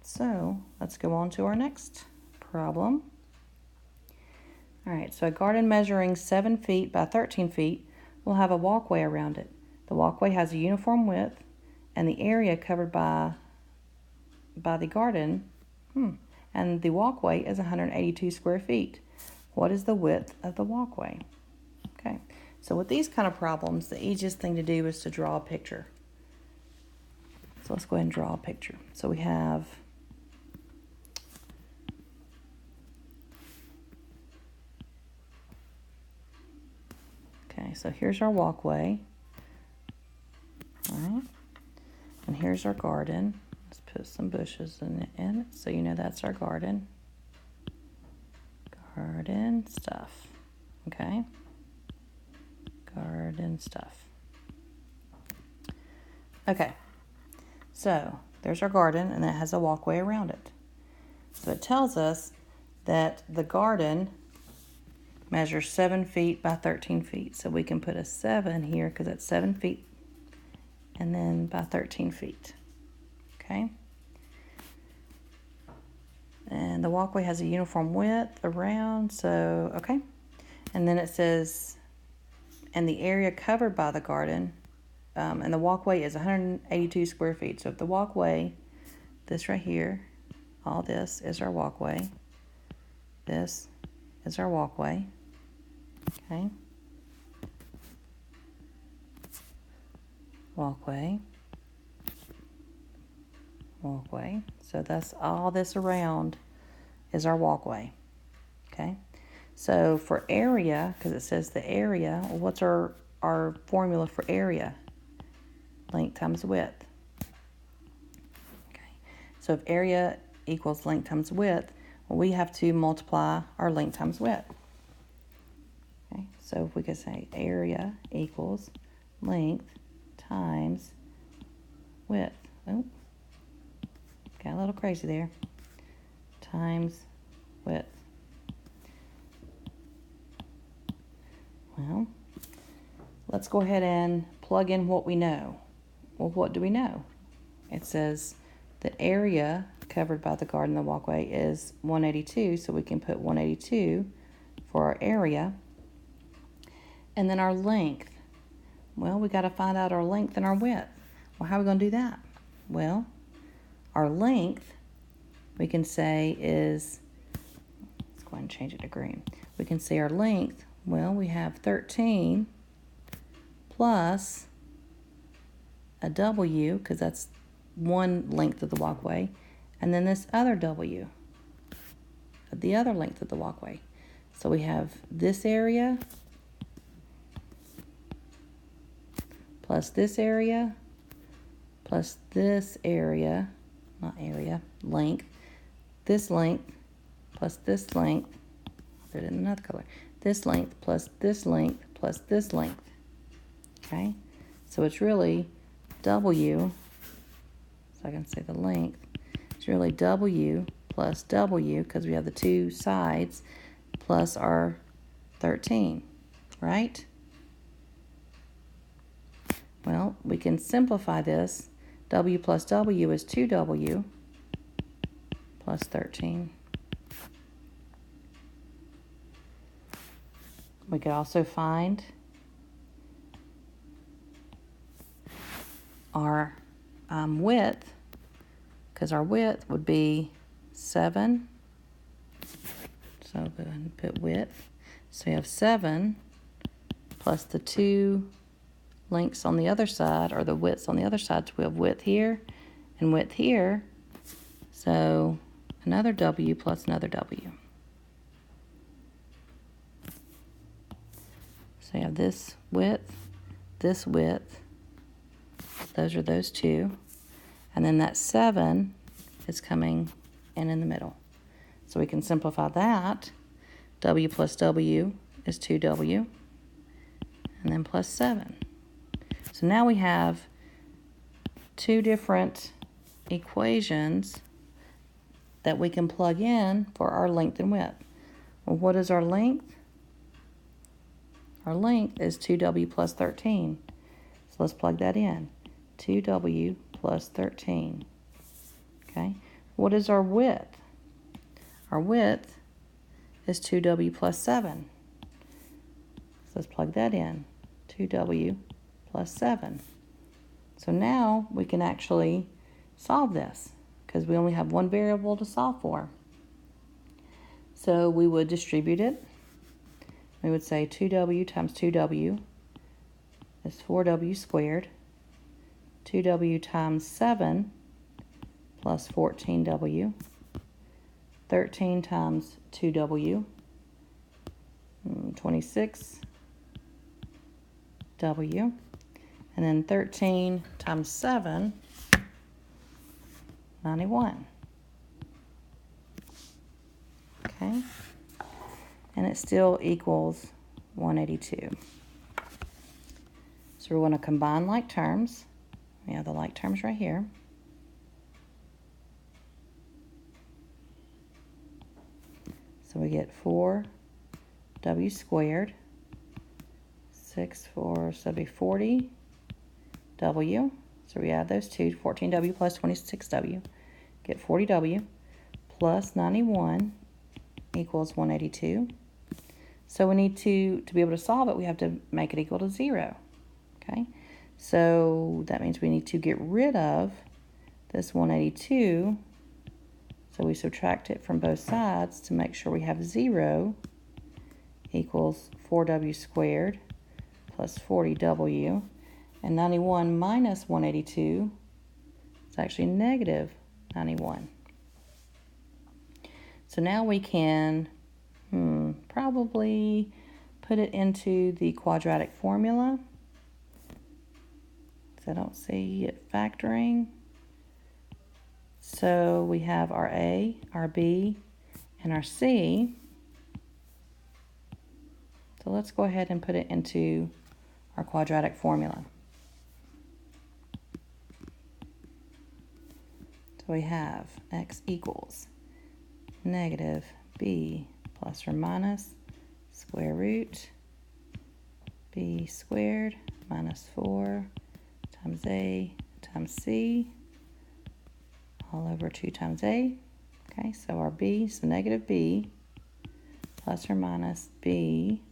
So let's go on to our next problem. All right, so a garden measuring 7 feet by 13 feet will have a walkway around it. The walkway has a uniform width, and the area covered by the garden, and the walkway is 182 square feet. What is the width of the walkway? Okay, so with these kind of problems, the easiest thing to do is to draw a picture. So let's go ahead and draw a picture. So we have so here's our walkway. All right. And here's our garden. Let's put some bushes in it so you know that's our garden. Garden stuff. Okay. Garden stuff. Okay. So there's our garden, and it has a walkway around it. So it tells us that the garden measures 7 feet by 13 feet. So we can put a 7 here because it's 7 feet and then by 13 feet. Okay. And the walkway has a uniform width around, so, okay. And then it says, and the area covered by the garden, and the walkway is 182 square feet. So if the walkway, this right here, all this is our walkway. This is our walkway. Okay. Walkway. Walkway. So that's all this around is our walkway. Okay. So for area, because it says the area, well, what's our formula for area? Length times width. Okay. So if area equals length times width, well, we have to multiply our length times width. Okay. So if we could say area equals length times width. Oh, got a little crazy there. Times width. Well, let's go ahead and plug in what we know. Well, what do we know? It says the area covered by the garden and the walkway is 182, so we can put 182 for our area. And then our length. Well, we got to find out our length and our width. Well, how are we going to do that? Well, our length, we can say is, let's go ahead and change it to green. We can say our length, well, we have 13 plus a W, because that's one length of the walkway, and then this other W, the other length of the walkway. So we have this area plus this area plus this area, not area, length, this length plus this length, I'll put it in another color, this length plus this length plus this length. Okay, so it's really W, so I can say the length, it's really W plus W, because we have the two sides, plus our 13, right? Well, we can simplify this. W plus W is 2W plus 13. We could also find our width, because our width would be 7. So I'll go ahead and put width. So we have 7 plus the 2 lengths on the other side, or the widths on the other side. So we have width here and width here. So another W plus another W. So you have this width. Those are those two. And then that 7 is coming in the middle. So we can simplify that. W plus W is 2W. And then plus 7. So now we have two different equations that we can plug in for our length and width. Well, what is our length? Our length is 2W plus 13. So let's plug that in. 2W plus 13. Okay. what is our width? Our width is 2w plus 7. So let's plug that in. 2w plus 7. So now we can actually solve this because we only have one variable to solve for. So we would distribute it. We would say 2w times 2w is 4w squared. 2w times 7 plus 14w. 13 times 2w, 26w. And then 13 times 7, 91. Okay? And it still equals 182. So we're going to combine like terms. We have the like terms right here. So we get 4w squared, 6, 4, so that'd be 40w. So we add those two, 14w plus 26w, get 40w plus 91 equals 182. So we need to be able to solve it, we have to make it equal to 0. Okay, so that means we need to get rid of this 182. So we subtract it from both sides to make sure we have 0 equals 4w squared plus 40w. And 91 minus 182 is actually negative 91. So now we can probably put it into the quadratic formula. So I don't see it factoring. So we have our A, our B, and our C. So let's go ahead and put it into our quadratic formula. So we have x equals negative b plus or minus square root b squared minus 4 times a times c all over 2 times a. Okay, so our b, so negative b plus or minus b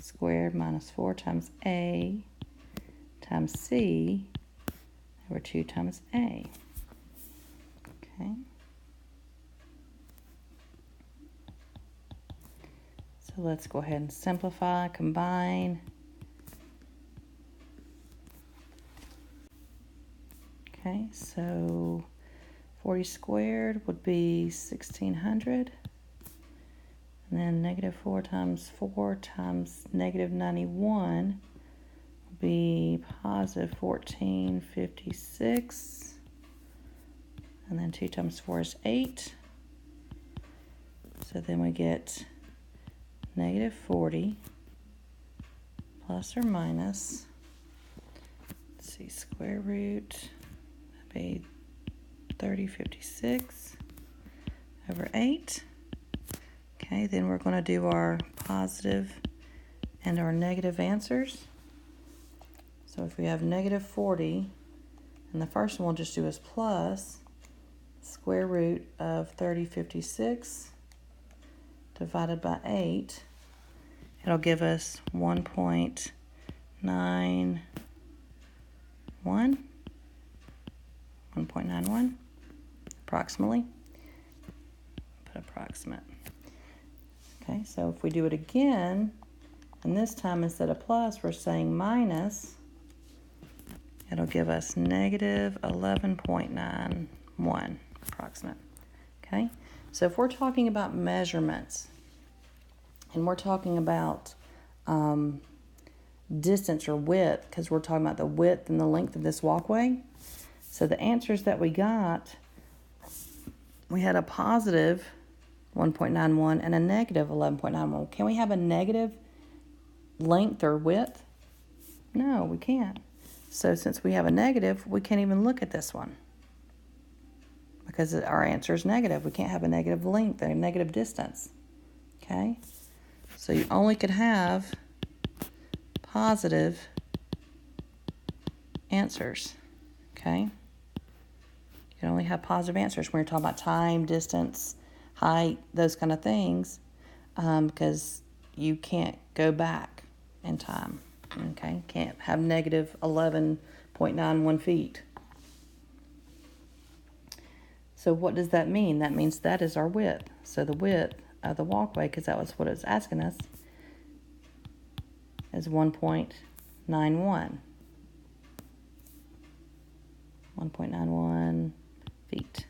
squared minus 4 times a times c over 2 times a. Okay. So let's go ahead and simplify, combine. Okay, so 40 squared would be 1600. And then negative 4 times negative 91 would be positive 1456. And then 2 times 4 is 8. So then we get negative 40 plus or minus, let's see, square root, that'd be 3056 over 8. Okay, then we're going to do our positive and our negative answers. So if we have negative 40, and the first one we'll just do is plus square root of 3056 divided by 8. It'll give us 1.91 approximately. Put approximate. Okay, so if we do it again, and this time instead of plus we're saying minus, it'll give us negative 11.91 approximate. Okay, so if we're talking about measurements and we're talking about distance or width, because we're talking about the width and the length of this walkway, so the answers that we got, we had a positive 1.91 and a negative 11.91. Can we have a negative length or width? No, we can't. So since we have a negative, we can't even look at this one because our answer is negative. We can't have a negative length or a negative distance. Okay? So you only could have positive answers. Okay? You can only have positive answers when you're talking about time, distance, height, those kind of things, because you can't go back in time. Okay, can't have negative 11.91 feet. So what does that mean? That means that is our width. So the width of the walkway, because that was what it was asking us, is 1.91. 1.91 feet.